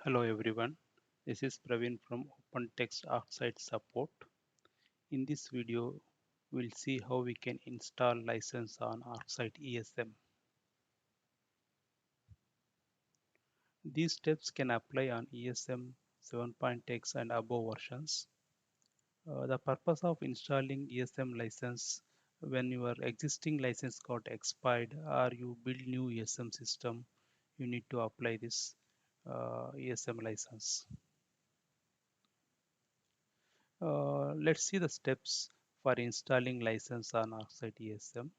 Hello everyone, this is Praveen from OpenText ArcSight Support. In this video, we'll see how we can install license on ArcSight ESM. These steps can apply on ESM 7.x and above versions. The purpose of installing ESM license when your existing license got expired or you build new ESM system, you need to apply this ESM license. Let's see the steps for installing license on ArcSight ESM.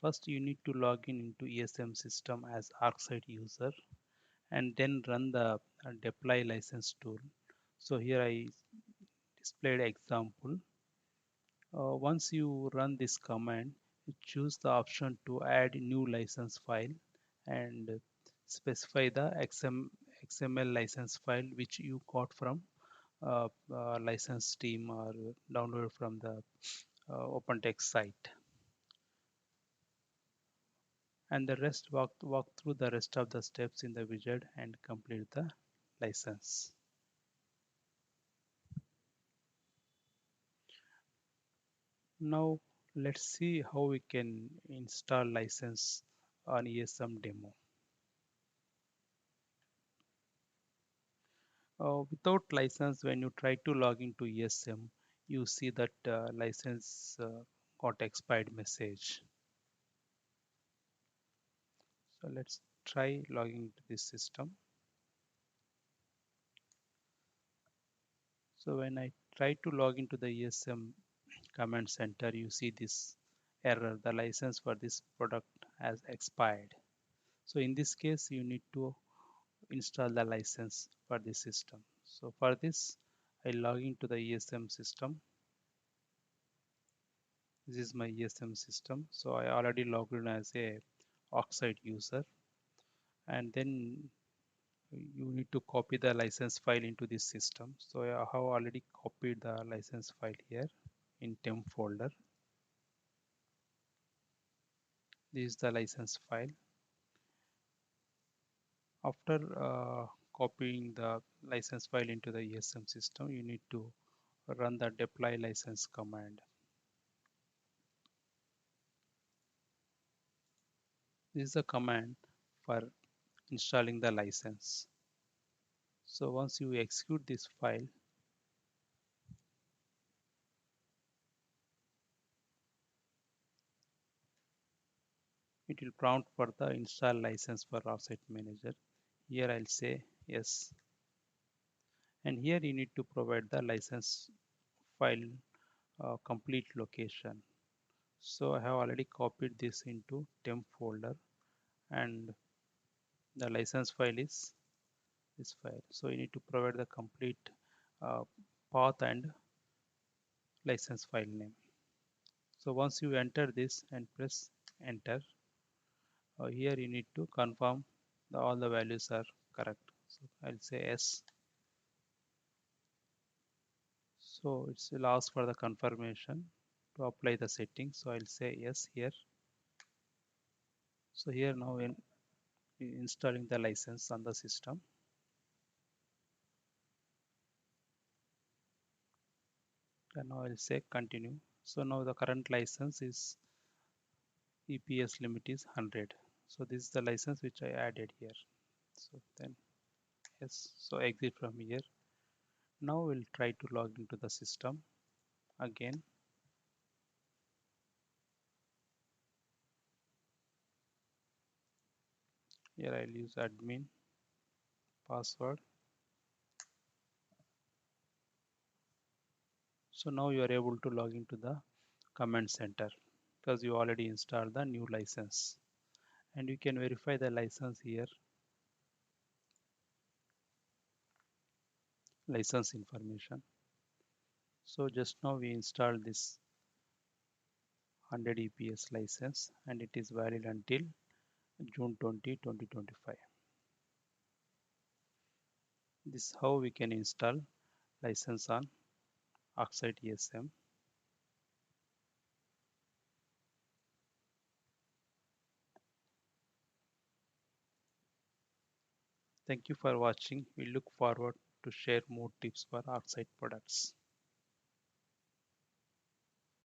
First, you need to log in into ESM system as ArcSight user and then run the deploy license tool. So here I displayed example. Once you run this command, you choose the option to add new license file and specify the XML license file which you got from license team or download from the OpenText site. And the rest walk through the rest of the steps in the widget and complete the license. Now let's see how we can install license on ESM demo. Without license, when you try to log into ESM, you see that license got expired message. So let's try logging into this system. So when I try to log into the ESM command center, you see this error: the license for this product has expired. So in this case, you need to install the license for this system. So for this, I log into the ESM system. This is my ESM system. So I already logged in as a ArcSight user, and then you need to copy the license file into this system. So I have already copied the license file here in temp folder. This is the license file. After copying the license file into the ESM system, you need to run the deploy license command. This is a command for installing the license. So once you execute this file, it will prompt for the install license for ArcSight Manager. Here I'll say yes. And here you need to provide the license file complete location. So I have already copied this into temp folder, and the license file is this file. So you need to provide the complete uh, path and license file name. So once you enter this and press enter, here you need to confirm all the values are correct. So I'll say yes. So it's will ask for the confirmation to apply the settings. So I'll say yes here. So here now in installing the license on the system. And now I'll say continue. So now the current license is EPS limit is 100. So this is the license which I added here. So then yes, so exit from here. Now we'll try to log into the system again. Here I'll use admin password. So now you are able to log into the command center because you already installed the new license, and you can verify the license here, license information. So just now we installed this 100 EPS license and it is valid until June 20, 2025. This is how we can install license on ArcSight ESM. Thank you for watching. We look forward to share more tips for ArcSight products.